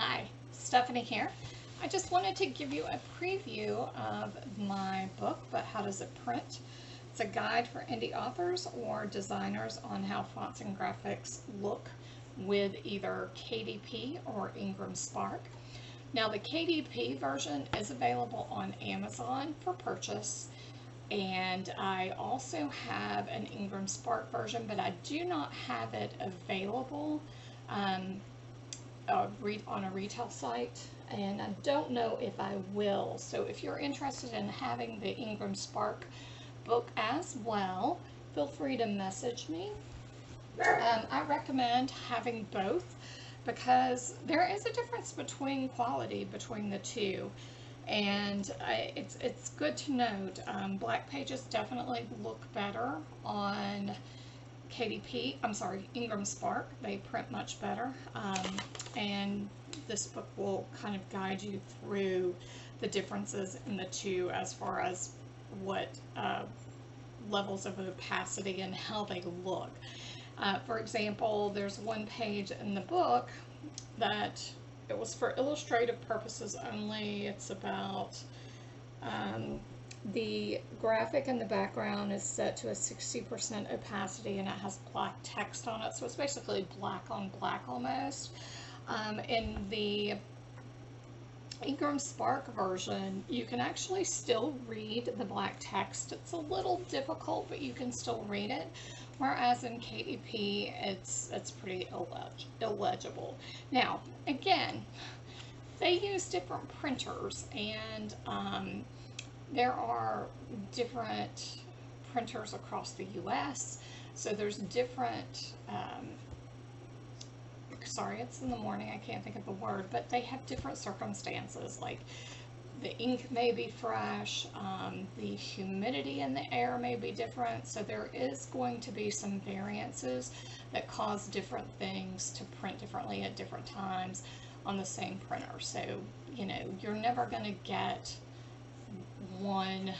Hi, Stephanie here. I just wanted to give you a preview of my book, But How Does It Print? It's a guide for indie authors or designers on how fonts and graphics look with either KDP or Ingram Spark. Now the KDP version is available on Amazon for purchase, and I also have an Ingram Spark version, but I do not have it available um, on a retail site, and I don't know if I will. So if you're interested in having the Ingram Spark book as well, feel free to message me. I recommend having both because there is a difference between quality between the two, and it's good to note. Black pages definitely look better on Ingram Spark. They print much better, and this book will kind of guide you through the differences in the two as far as what levels of opacity and how they look. For example, there's one page in the book that it was for illustrative purposes only. It's about the graphic in the background is set to a 60% opacity, and it has black text on it, so it's basically black on black almost. In the Ingram Spark version, you can actually still read the black text. It's a little difficult, but you can still read it. Whereas in KDP, it's pretty illegible. Now, again, they use different printers, and there are different printers across the U.S. So there's different, sorry, it's in the morning, I can't think of the word, but they have different circumstances. Like the ink may be fresh, the humidity in the air may be different. So there is going to be some variances that cause different things to print differently at different times on the same printer. So, you're never going to get one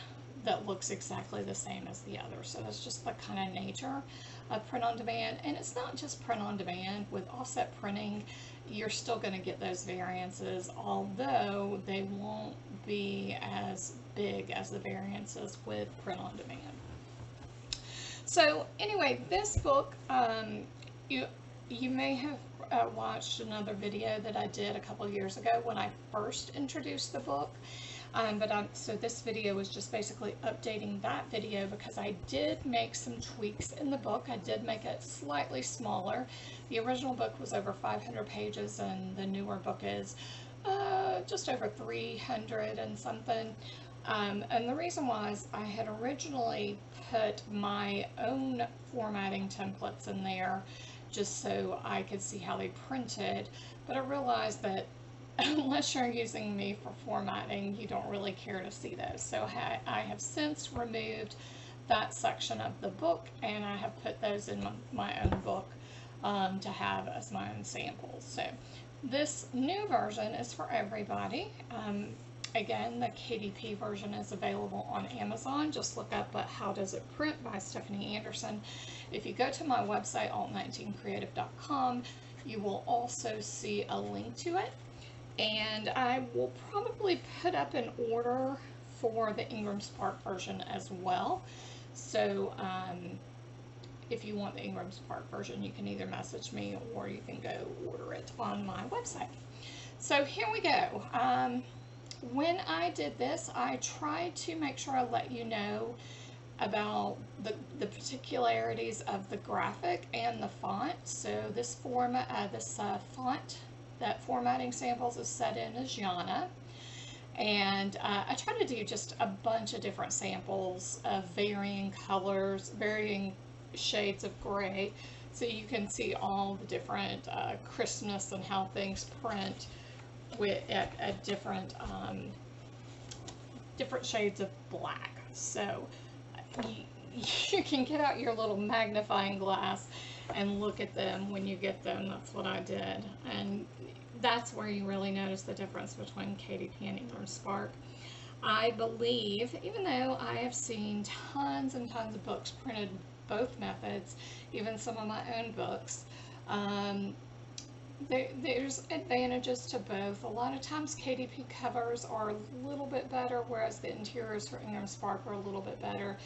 that looks exactly the same as the other. So that's just the kind of nature of print on demand. And it's not just print on demand. With offset printing, you're still going to get those variances, although they won't be as big as the variances with print on demand. So anyway, this book, you may have watched another video that I did a couple years ago when I first introduced the book. So this video was just basically updating that video because I did make some tweaks in the book. I did make it slightly smaller. The original book was over 500 pages, and the newer book is just over 300 and something. And the reason was I had originally put my own formatting templates in there just so I could see how they printed, but I realized that unless you're using me for formatting, you don't really care to see those. So I have since removed that section of the book, and I have put those in my own book to have as my own samples. So this new version is for everybody. Again, the KDP version is available on Amazon. Just look up But How Does It Print by Stephanie Anderson. If you go to my website, alt19creative.com, you will also see a link to it. And I will probably put up an order for the Ingram Spark version as well. So if you want the Ingram Spark version, you can either message me or you can go order it on my website. So here we go. When I did this, I tried to make sure I let you know about the particularities of the graphic and the font. So this font that formatting samples is set in is Jana, and I try to do just a bunch of different samples of varying colors, varying shades of gray, so you can see all the different crispness and how things print at different shades of black. So you can get out your little magnifying glass and look at them when you get them. That's what I did, and that's where you really notice the difference between KDP and Ingram Spark. I believe, even though I have seen tons and tons of books printed both methods, even some of my own books, There's advantages to both. A lot of times KDP covers are a little bit better, whereas the interiors for Ingram Spark are a little bit better.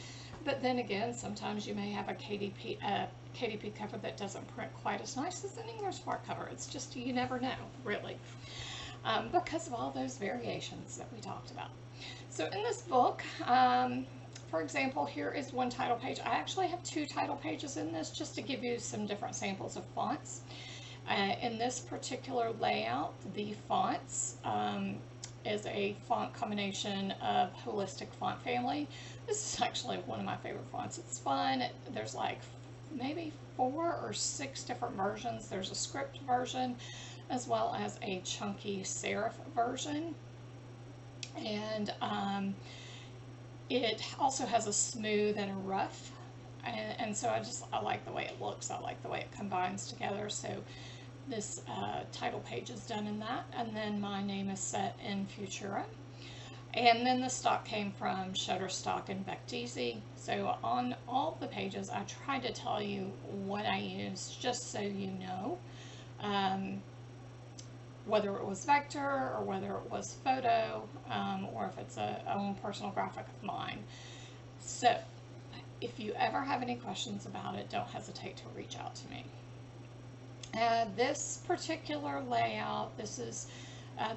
But then again, sometimes you may have a KDP cover that doesn't print quite as nice as an Ingram Spark cover. It's just, you never know, really, because of all those variations that we talked about. So in this book, for example, here is one title page. I actually have 2 title pages in this just to give you some different samples of fonts. In this particular layout, the fonts is a font combination of Holistic Font Family. This is actually one of my favorite fonts. It's fun. There's like maybe 4 or 6 different versions. There's a script version as well as a chunky serif version. And it also has a smooth and a rough. And so I like the way it looks. I like the way it combines together. So this title page is done in that. And then my name is set in Futura. And then the stock came from Shutterstock and Becteezy. So on all the pages, I tried to tell you what I used, just so you know, whether it was vector or whether it was photo, or if it's a own personal graphic of mine. So if you ever have any questions about it, don't hesitate to reach out to me. This particular layout, this is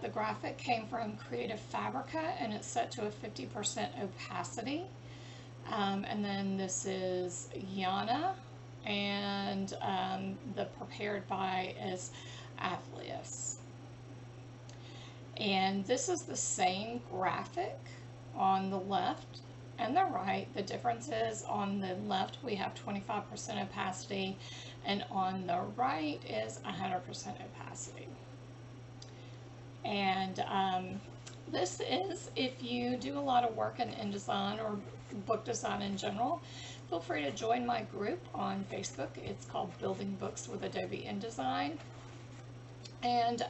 the graphic came from Creative Fabrica, and it's set to a 50% opacity. And then this is Yana, and the prepared by is Athleus. And this is the same graphic on the left and the right. The difference is on the left we have 25% opacity, and on the right is 100% opacity. And this is, if you do a lot of work in InDesign or book design in general, feel free to join my group on Facebook. It's called Building Books with Adobe InDesign. And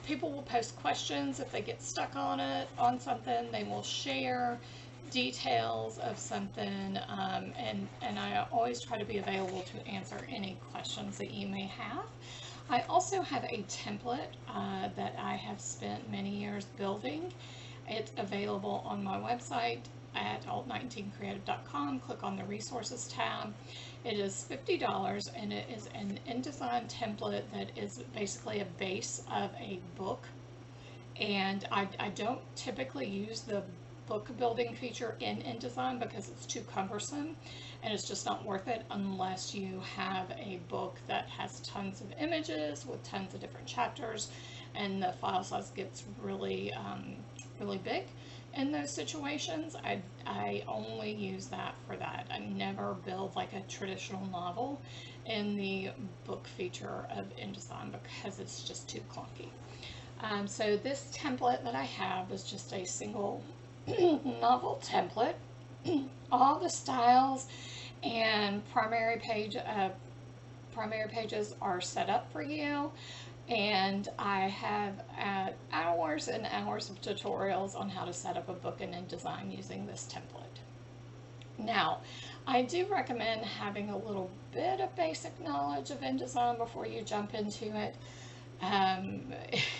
people will post questions if they get stuck on something. They will share details of something, and I always try to be available to answer any questions that you may have. I also have a template that I have spent many years building. It's available on my website at alt19creative.com. Click on the resources tab. It is $50, and it is an InDesign template that is basically a base of a book. And I don't typically use the book building feature in InDesign because it's too cumbersome, and it's just not worth it unless you have a book that has tons of images with tons of different chapters, and the file size gets really really big. In those situations, I only use that for that. I never build like a traditional novel in the book feature of InDesign because it's just too clunky. So this template that I have is just a single novel template. All the styles and primary pages are set up for you, and I have hours and hours of tutorials on how to set up a book in InDesign using this template. Now, I do recommend having a little bit of basic knowledge of InDesign before you jump into it.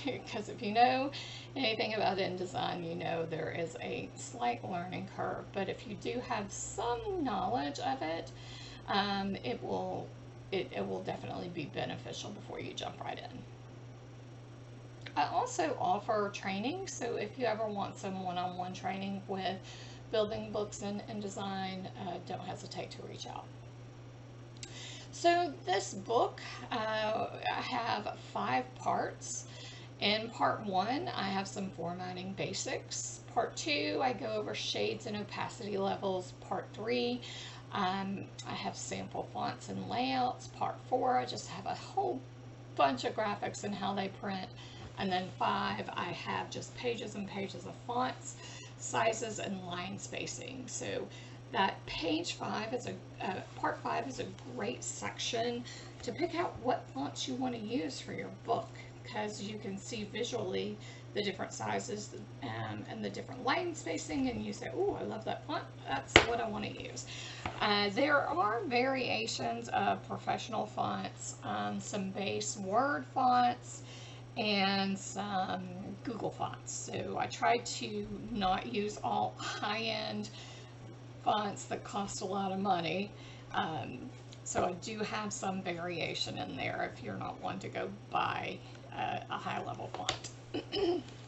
Because if you know anything about InDesign, you know there is a slight learning curve, but if you do have some knowledge of it, it will definitely be beneficial before you jump right in. I also offer training, so if you ever want some one-on-one training with building books in InDesign, don't hesitate to reach out. So this book, I have 5 parts. In part 1, I have some formatting basics. Part 2, I go over shades and opacity levels. Part 3, I have sample fonts and layouts. Part 4, I just have a whole bunch of graphics and how they print. And then 5, I have just pages and pages of fonts, sizes, and line spacing. So that page 5 is part 5 is a great section to pick out what fonts you want to use for your book. because you can see visually the different sizes and the different line spacing, and you say, oh, I love that font, that's what I want to use. There are variations of professional fonts, some base Word fonts, and some Google fonts. So I try to not use all high-end fonts that cost a lot of money. So I do have some variation in there if you're not one to go buy a high-level font.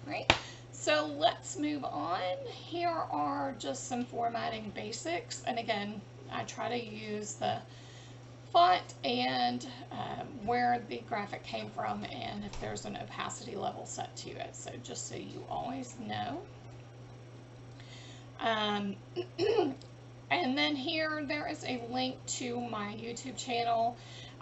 Right, so let's move on. Here are just some formatting basics, and again, I try to use the font and where the graphic came from, and if there's an opacity level set to it, so just so you always know. And then here there is a link to my YouTube channel.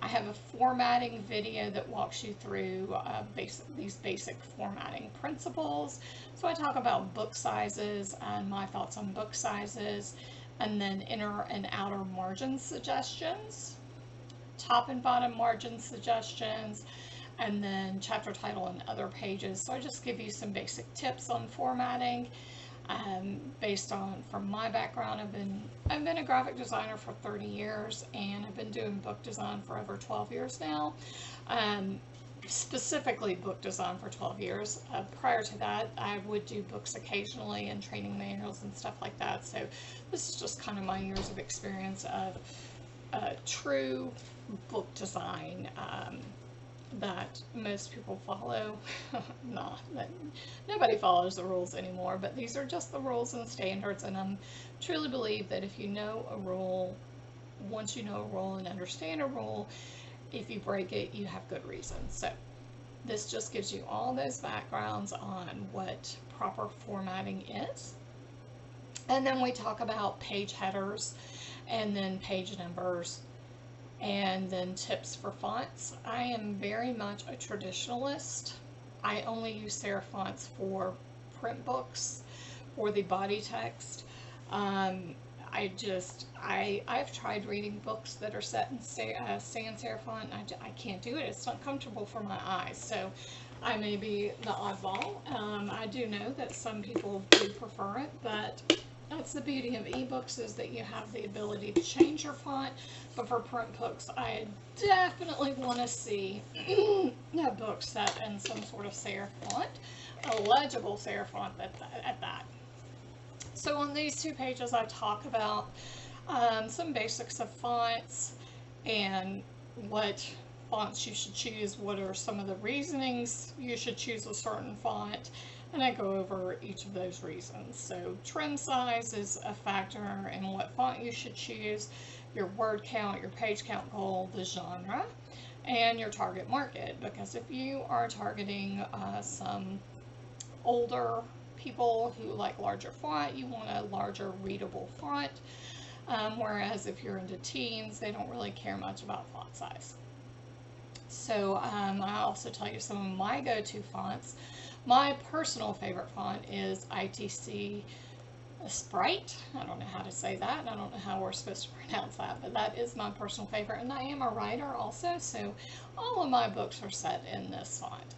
I have a formatting video that walks you through these basic formatting principles. So I talk about book sizes and my thoughts on book sizes, and then inner and outer margin suggestions, top and bottom margin suggestions, and then chapter title and other pages. So I just give you some basic tips on formatting. Based on, from my background, I've been a graphic designer for 30 years, and I've been doing book design for over 12 years now. Specifically book design for 12 years. Prior to that, I would do books occasionally and training manuals and stuff like that. So this is just kind of my years of experience of true book design that most people follow. Nobody follows the rules anymore, but these are just the rules and standards, and I truly believe that if you know a rule, once you know a rule and understand a rule, if you break it, you have good reason. So this just gives you all those backgrounds on what proper formatting is. And then we talk about page headers, and then page numbers, and then tips for fonts. I am very much a traditionalist. I only use serif fonts for print books or the body text. I've tried reading books that are set in sans serif font, and I can't do it. It's not comfortable for my eyes. So I may be the oddball. I do know that some people do prefer it, but that's the beauty of ebooks, is that you have the ability to change your font. But for print books, I definitely want to see a book set in some sort of serif font, a legible serif font at that. So on these two pages, I talk about some basics of fonts and what fonts you should choose, what are some of the reasonings you should choose a certain font, and I go over each of those reasons. So trim size is a factor in what font you should choose, your word count, your page count goal, the genre, and your target market. Because if you are targeting some older people who like larger font, you want a larger readable font, whereas if you're into teens, they don't really care much about font size. So I also tell you some of my go-to fonts. My personal favorite font is ITC Sprite. I don't know how to say that. I don't know how we're supposed to pronounce that, but that is my personal favorite. And I am a writer also, so all of my books are set in this font.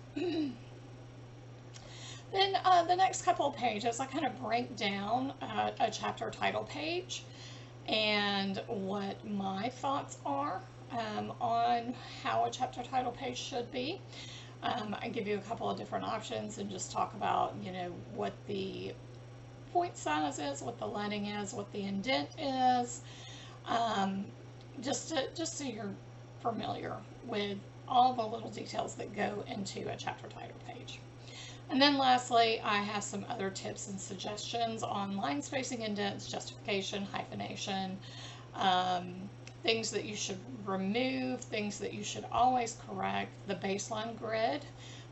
Then the next couple of pages, I kind of break down a chapter title page and what my thoughts are on how a chapter title page should be. I give you a couple of different options and just talk about, you know, what the point size is, what the leading is, what the indent is, just so you're familiar with all the little details that go into a chapter title page. And then lastly, I have some other tips and suggestions on line spacing, indents, justification, hyphenation, things that you should remove, things that you should always correct, the baseline grid,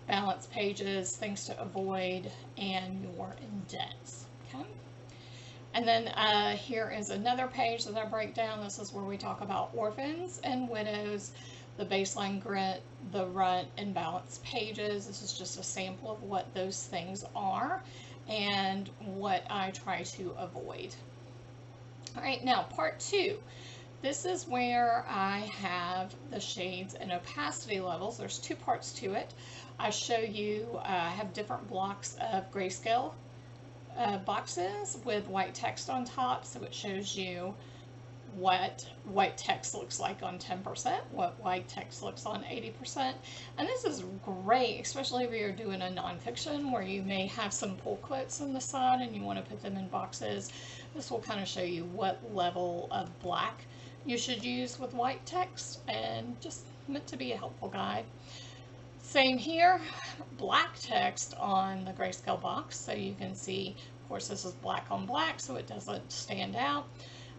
balance pages, things to avoid, and your indents. Okay. And then here is another page that I break down. This is where we talk about orphans and widows, the baseline grid, the rut, and balance pages. This is just a sample of what those things are and what I try to avoid. All right, now part 2. This is where I have the shades and opacity levels. There's two parts to it. I show you, I have different blocks of grayscale boxes with white text on top, so it shows you what white text looks like on 10%, what white text looks on 80%. And this is great, especially if you're doing a nonfiction where you may have some pull quotes on the side and you want to put them in boxes. This will kind of show you what level of black you should use with white text, and just meant to be a helpful guide. Same here, black text on the grayscale box, so you can see, of course this is black on black so it doesn't stand out.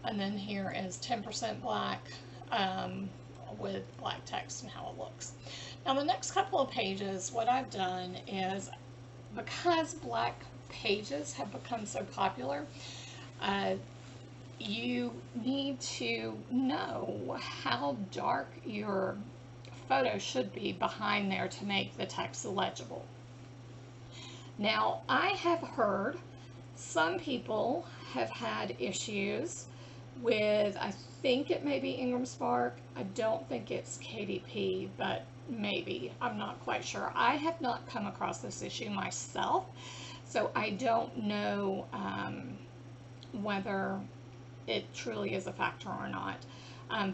And then here is 10% black with black text and how it looks. Now the next couple of pages, what I've done is, because black pages have become so popular, you need to know how dark your photo should be behind there to make the text legible. Now I have heard some people have had issues with, I think it may be Ingram Spark, I don't think it's KDP, but maybe, I'm not quite sure. I have not come across this issue myself, so I don't know whether it truly is a factor or not,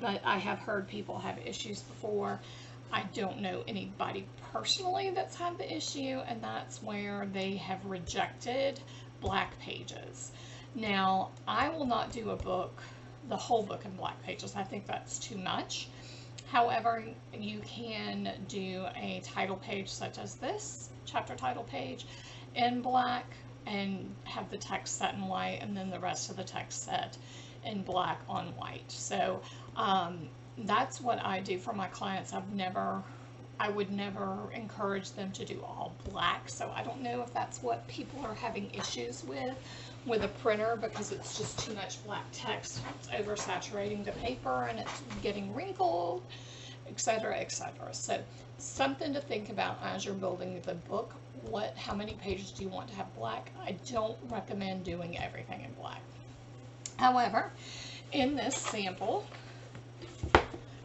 but I have heard people have issues before. I don't know anybody personally that's had the issue, and that's where they have rejected black pages. Now, I will not do a book, the whole book in black pages. I think that's too much. However, you can do a title page such as this, chapter title page, in black, and have the text set in white, and then the rest of the text set in black on white. So that's what I do for my clients. I would never encourage them to do all black, so I don't know if that's what people are having issues with a printer, because it's just too much black text. It's oversaturating the paper and it's getting wrinkled, etc., etc. So something to think about as you're building the book. How many pages do you want to have black? I don't recommend doing everything in black. However, in this sample,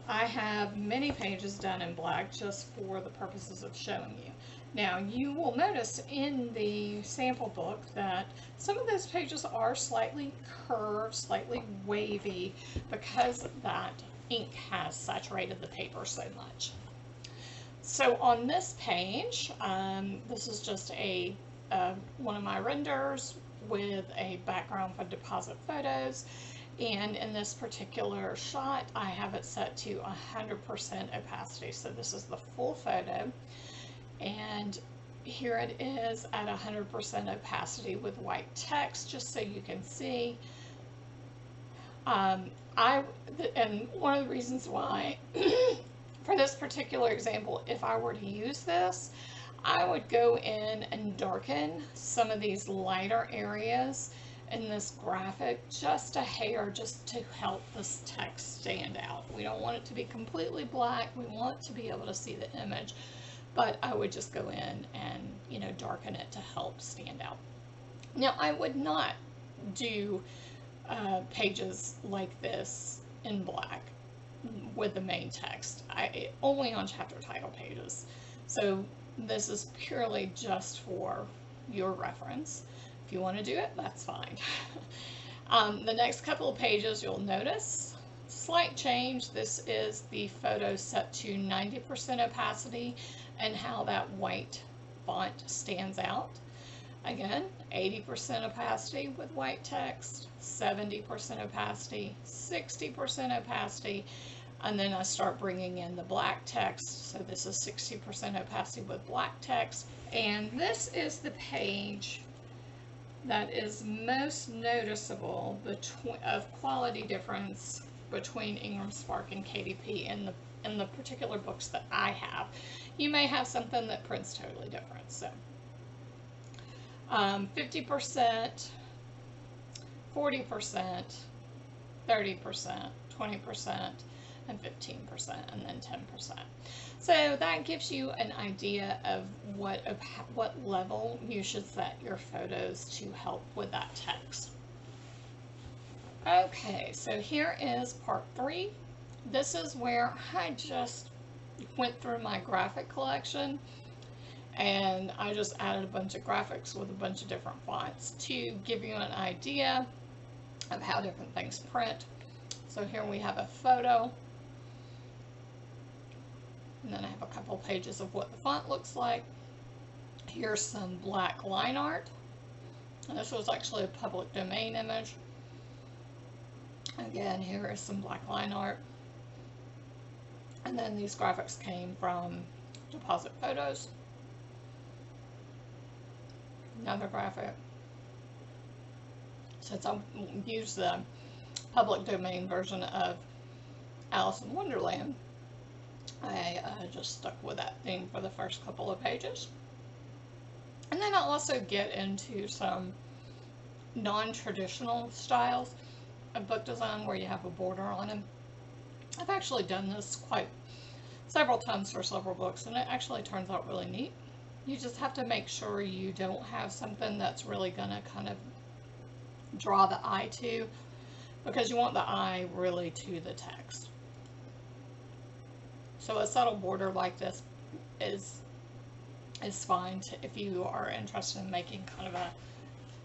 I have many pages done in black just for the purposes of showing you. Now, you will notice in the sample book that some of those pages are slightly curved, slightly wavy, because that ink has saturated the paper so much. So on this page, this is just one of my renders with a background for deposit photos. And in this particular shot, I have it set to 100% opacity. So this is the full photo. And here it is at 100% opacity with white text, just so you can see. And one of the reasons why, for this particular example, if I were to use this, I would go in and darken some of these lighter areas in this graphic just a hair, just to help this text stand out. We don't want it to be completely black. We want to be able to see the image, but I would just go in and, you know, darken it to help stand out. Now, I would not do pages like this in black with the main text. Only on chapter title pages. So this is purely just for your reference. If you want to do it, that's fine. The next couple of pages, you'll notice slight change. This is the photo set to 90% opacity and how that white font stands out. Again, 80% opacity with white text, 70% opacity, 60% opacity, and then I start bringing in the black text. So this is 60% opacity with black text. And this is the page that is most noticeable of quality difference between Ingram Spark and KDP in the particular books that I have. You may have something that prints totally different. So 50%, 40%, 30%, 20%, and 15%, and then 10%. So that gives you an idea of what level you should set your photos to help with that text. Okay, so here is part 3. This is where I just went through my graphic collection and I just added a bunch of graphics with a bunch of different fonts to give you an idea of how different things print. So here we have a photo, and then I have a couple pages of what the font looks like. Here's some black line art, and this was actually a public domain image. Again, here is some black line art, and then these graphics came from Deposit Photos. Another graphic. Since I used the public domain version of Alice in Wonderland, I just stuck with that theme for the first couple of pages. And then I'll also get into some non-traditional styles of book design where you have a border on them. I've actually done this several times for several books, and it actually turns out really neat. You just have to make sure you don't have something that's really going to kind of draw the eye to, because you want the eye really to the text. So a subtle border like this is fine if you are interested in making kind of a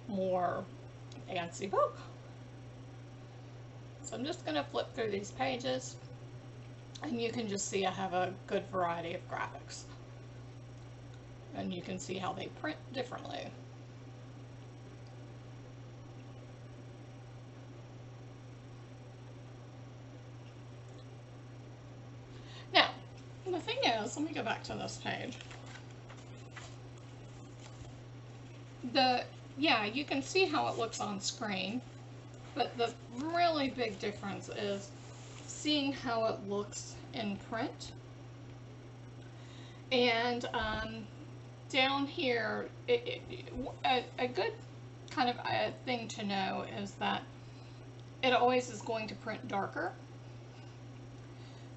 more fancy book. So I'm just going to flip through these pages, and you can just see I have a good variety of graphics. And you can see how they print differently. Now, the thing is, let me go back to this page. Yeah, you can see how it looks on screen, but the really big difference is seeing how it looks in print. And down here, a good kind of a thing to know is that it always is going to print darker.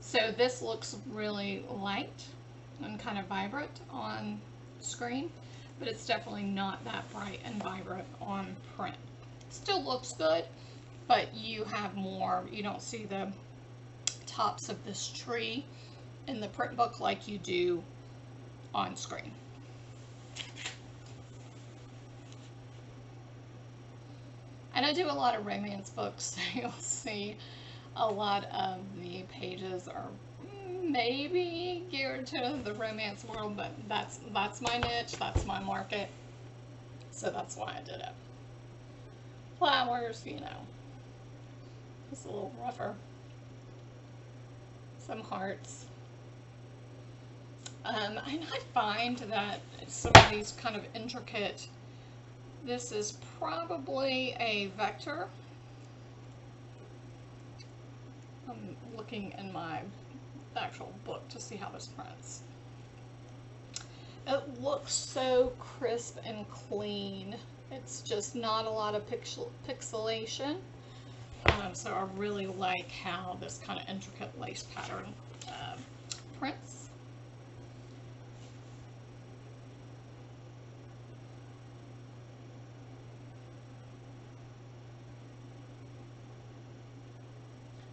So this looks really light and kind of vibrant on screen, but it's definitely not that bright and vibrant on print. Still looks good, but you have more, you don't see the tops of this tree in the print book like you do on screen. And I do a lot of romance books, so you'll see a lot of the pages are maybe geared to the romance world, but that's my niche, that's my market, so that's why I did it. Flowers, you know, just a little rougher. Some hearts. And I find that some of these kind of intricate, this is probably a vector. I'm looking in my actual book to see how this prints. It looks so crisp and clean. It's just not a lot of pixelation. So I really like how this kind of intricate lace pattern prints.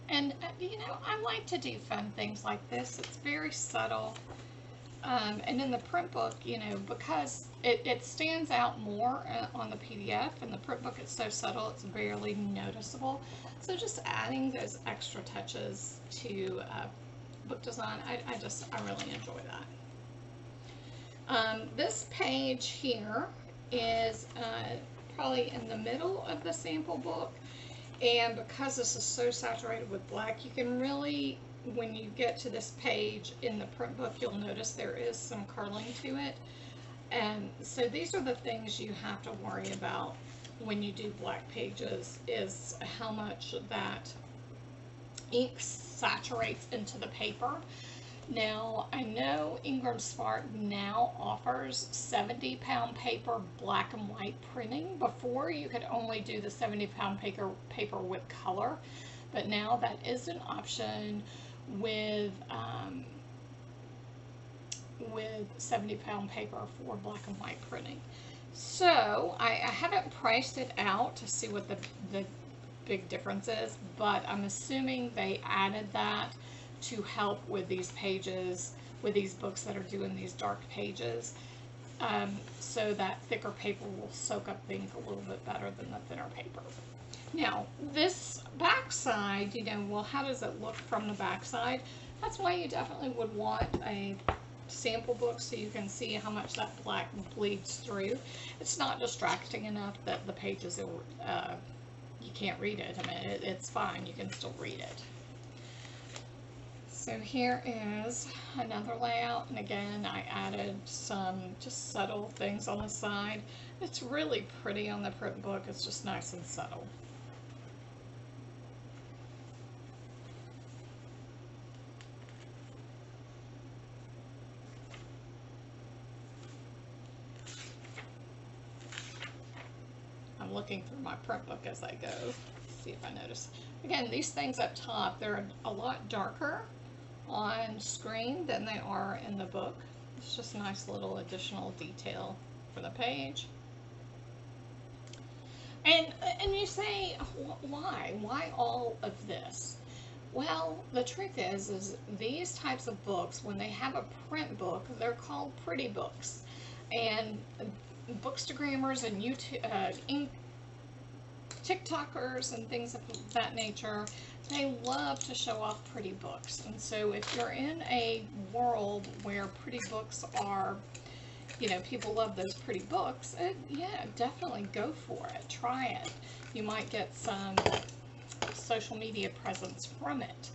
And, you know, I like to do fun things like this. It's very subtle. And in the print book, you know, because it stands out more on the PDF, and the print book is so subtle, it's barely noticeable. So just adding those extra touches to book design, I really enjoy that. This page here is probably in the middle of the sample book. And because this is so saturated with black, you can really, when you get to this page in the print book, you'll notice there is some curling to it. And so these are the things you have to worry about when you do black pages, is how much that ink saturates into the paper. Now, I know Ingram Spark now offers 70-pound paper black and white printing. Before, you could only do the 70-pound paper with color, but now that is an option with 70-pound paper for black and white printing. So I haven't priced it out to see what the big difference is, but I'm assuming they added that to help with these pages, with these books that are doing these dark pages, so that thicker paper will soak up things a little bit better than the thinner paper. Now, this backside, well, how does it look from the backside? That's why you definitely would want a sample book so you can see how much that black bleeds through. It's not distracting enough that the pages are, you can't read it. I mean, it's fine. You can still read it. So here is another layout, and again, I added some just subtle things on the side. It's really pretty on the print book. It's just nice and subtle. I'm looking through my print book as I go, see if I notice. Again, these things up top, they're a lot darker on screen than they are in the book. It's just a nice little additional detail for the page. And you say, why? Why all of this? Well, the truth is these types of books, when they have a print book, they're called pretty books. And Bookstagrammers and YouTube, TikTokers and things of that nature, they love to show off pretty books. And so if you're in a world where pretty books are, people love those pretty books, yeah, definitely go for it. Try it. You might get some social media presence from it,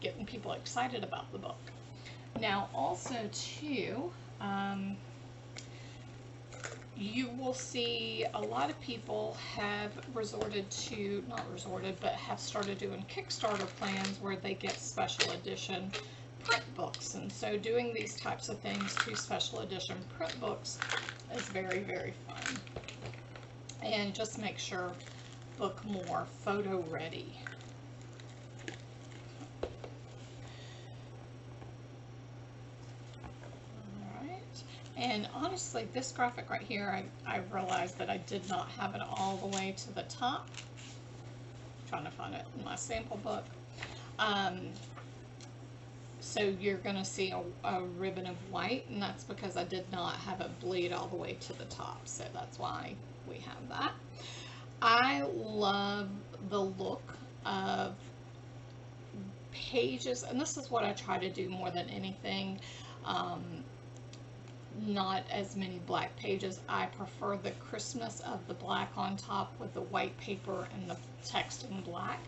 getting people excited about the book. Now, also, too, you will see a lot of people have have started doing Kickstarter plans where they get special edition print books. And so doing these types of things to special edition print books is very, very fun. And just make sure book more photo ready. And honestly, this graphic right here, I realized that I did not have it all the way to the top. I'm trying to find it in my sample book. So you're going to see a ribbon of white, and that's because I did not have it bleed all the way to the top. So that's why we have that. I love the look of pages, and this is what I try to do more than anything. Not as many black pages. I prefer the crispness of the black on top with the white paper and the text in black.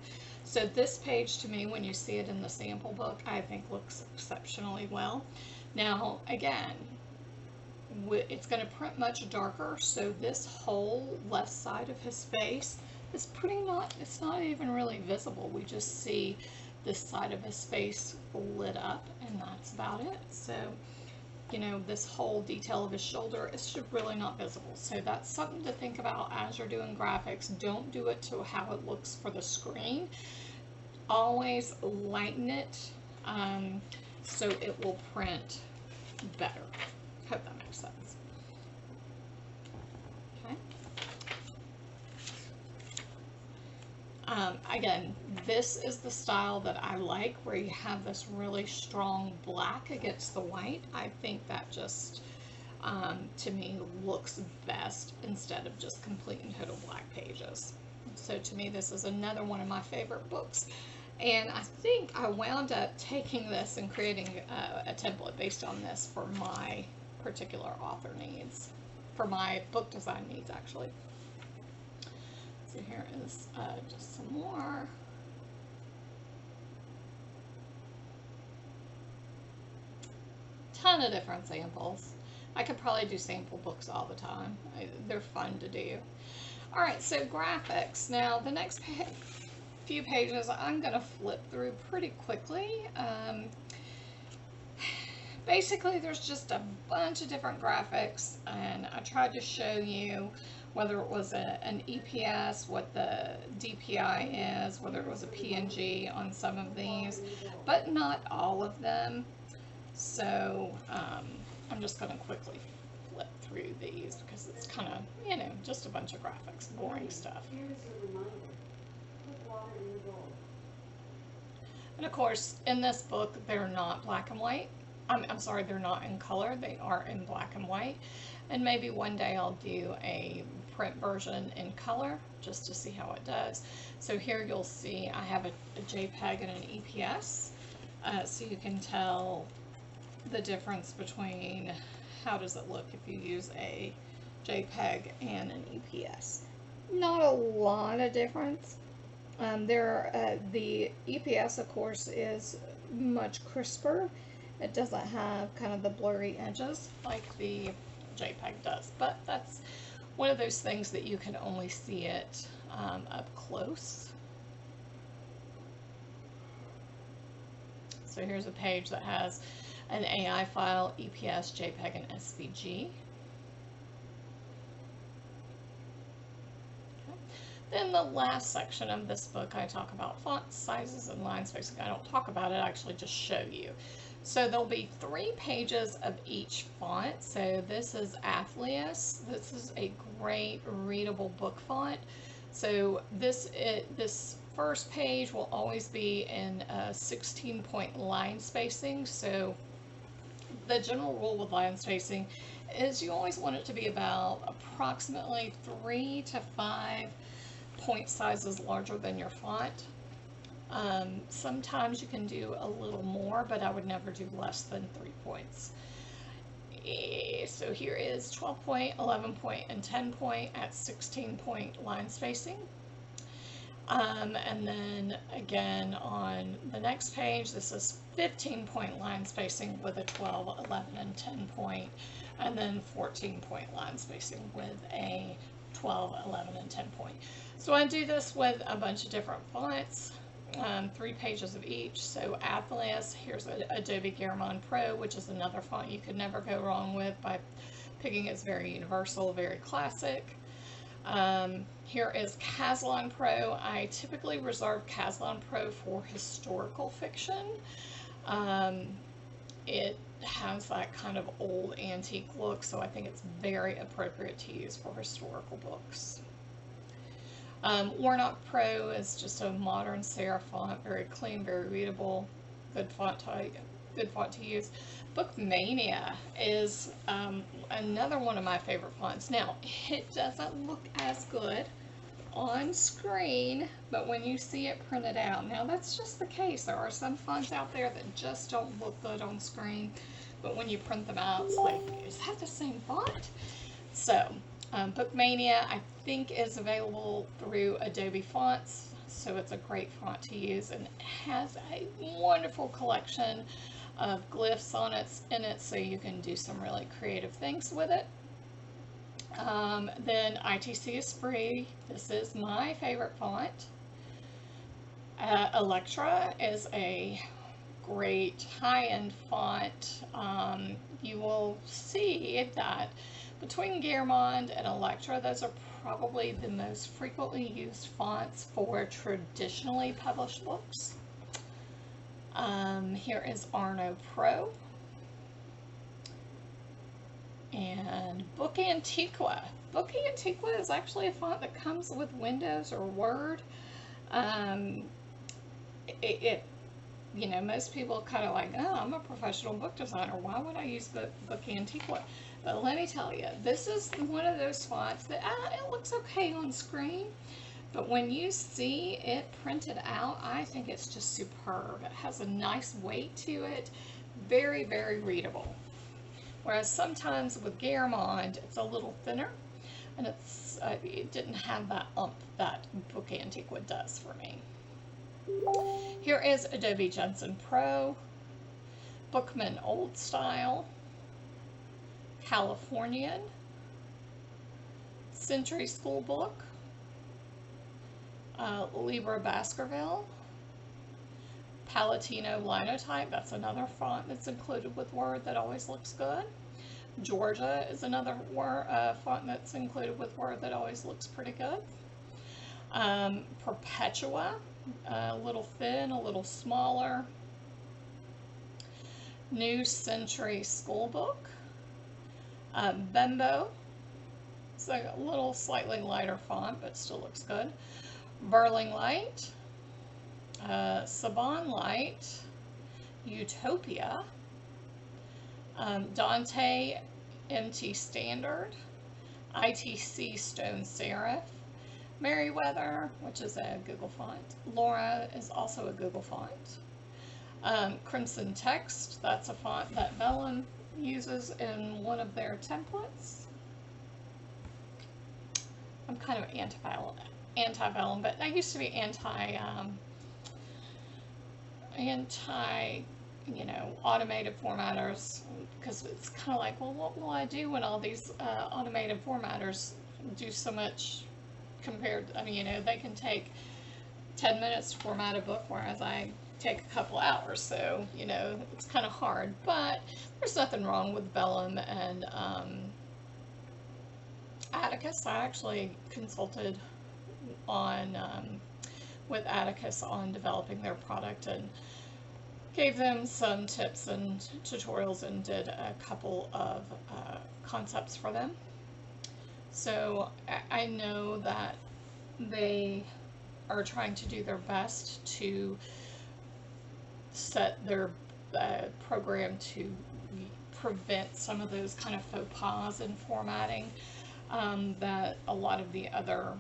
So this page, to me, when you see it in the sample book, I think looks exceptionally well. Now, again, it's going to print much darker, so this whole left side of his face is it's not even really visible. We just see this side of his face lit up, and that's about it. So, this whole detail of his shoulder is really not visible. So that's something to think about as you're doing graphics. Don't do it to how it looks for the screen. Always lighten it so it will print better. Hope that makes sense. Okay. Again, this is the style that I like, where you have this really strong black against the white. I think that just, to me, looks best instead of just complete and total black pages. So to me, this is another one of my favorite books. And I think I wound up taking this and creating a template based on this for my particular author needs, for my book design needs, actually. So here is just some more. Ton of different samples. I could probably do sample books all the time. They're fun to do. All right, so graphics. Now, the next few pages I'm going to flip through pretty quickly. Basically, there's just a bunch of different graphics, and I tried to show you whether it was an EPS, what the DPI is, whether it was a PNG on some of these, but not all of them. So I'm just going to quickly flip through these because it's kind of, just a bunch of graphics, boring stuff. And of course, in this book, they're not black and white. I'm sorry, they're not in color. They are in black and white. And maybe one day I'll do a print version in color just to see how it does. So here you'll see I have a JPEG and an EPS. So you can tell the difference between how does it look if you use a JPEG and an EPS. Not a lot of difference. The EPS, of course, is much crisper. It doesn't have kind of the blurry edges like the JPEG does, but that's one of those things that you can only see it up close. So here's a page that has an AI file, EPS, JPEG, and SVG. Then the last section of this book, I talk about font sizes and line spacing. I don't talk about it, I actually just show you. So there'll be 3 pages of each font. So this is Athleus. This is a great readable book font. So this first page will always be in 16-point line spacing. So the general rule with line spacing is you always want it to be about approximately 3 to 5 point sizes larger than your font. Sometimes you can do a little more, but I would never do less than 3 points. So here is 12 point, 11 point, and 10 point at 16-point line spacing. And then again on the next page, this is 15-point line spacing with a 12, 11, and 10 point, and then 14-point line spacing with a 12, 11, and 10 point. So I do this with a bunch of different fonts, 3 pages of each. So Athleus, here's Adobe Garamond Pro, which is another font you could never go wrong with by picking. It's very universal, very classic. Here is Caslon Pro. I typically reserve Caslon Pro for historical fiction. It has that kind of old antique look, so I think it's very appropriate to use for historical books. Warnock Pro is just a modern serif font, very clean, very readable, good font to use. Bookmania is another one of my favorite fonts. Now, it doesn't look as good on screen, but when you see it printed out, now that's just the case. There are some fonts out there that just don't look good on screen, but when you print them out, it's like, is that the same font? So, Bookmania, I think, is available through Adobe Fonts, so it's a great font to use, and it has a wonderful collection of glyphs on in it, so you can do some really creative things with it. Then ITC Esprit, this is my favorite font. Electra is a great high-end font. You will see that between Garamond and Electra, those are probably the most frequently used fonts for traditionally published books. Here is Arno Pro. And Book Antiqua. Book Antiqua is actually a font that comes with Windows or Word. You know, most people kind of like, oh, I'm a professional book designer. Why would I use Book Antiqua? But let me tell you, this is one of those fonts that it looks okay on screen, but when you see it printed out, I think it's just superb. It has a nice weight to it, very, very readable. Whereas sometimes with Garamond, it's a little thinner, and it didn't have that oomph that Book Antiqua does for me. Here is Adobe Judson Pro, Bookman Old Style, Californian, Century School Book, Libra Baskerville, Palatino Linotype, that's another font that's included with Word that always looks good. Georgia is another font that's included with Word that always looks pretty good. Perpetua, a little thin, a little smaller. New Century School Book. Bembo, it's a little slightly lighter font, but still looks good. Burling Light, Saban Light, Utopia, Dante MT Standard, ITC Stone Serif, Merriweather, which is a Google font. Laura is also a Google font. Crimson Text, that's a font that Vellum uses in one of their templates. I'm kind of anti-Vellum, but I used to be anti, automated formatters, because it's kind of like, well, what will I do when all these automated formatters do so much compared, they can take 10 minutes to format a book, whereas I take a couple hours, so, it's kind of hard, but there's nothing wrong with Vellum and Atticus. I actually consulted with Atticus on developing their product and gave them some tips and tutorials and did a couple of concepts for them. So I know that they are trying to do their best to set their program to prevent some of those kind of faux pas in formatting that a lot of the other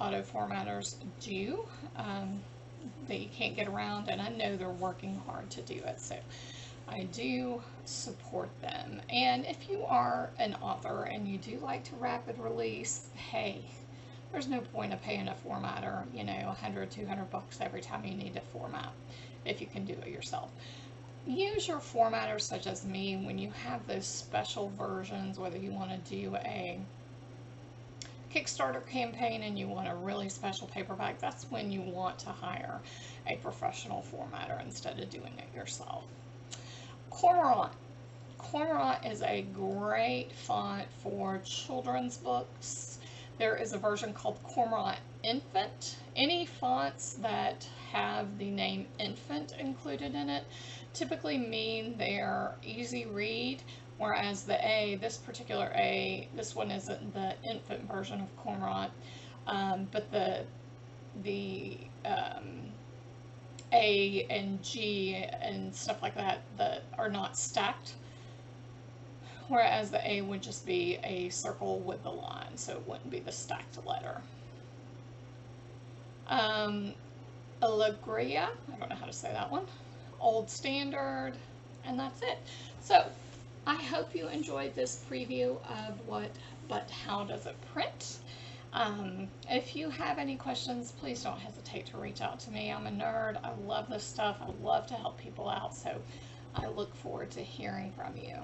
auto formatters do, that you can't get around, and I know they're working hard to do it, so I do support them. And if you are an author and you do like to rapid release, hey, there's no point of paying a formatter, $100, $200 every time you need to format, if you can do it yourself. Use your formatters such as me when you have those special versions, whether you want to do a Kickstarter campaign and you want a really special paperback. That's when you want to hire a professional formatter instead of doing it yourself. Cormorant. Cormorant is a great font for children's books. There is a version called Cormorant Infant. Any fonts that have the name infant included in it typically mean they're easy read, whereas the A, this particular A, this one isn't the infant version of Cormorant, but the A and G and stuff like that are not stacked, whereas the A would just be a circle with the line, so it wouldn't be the stacked letter. Allegria, I don't know how to say that one, Old Standard, and that's it. So I hope you enjoyed this preview of But How Does It Print? If you have any questions, please don't hesitate to reach out to me. I'm a nerd. I love this stuff. I love to help people out, so I look forward to hearing from you.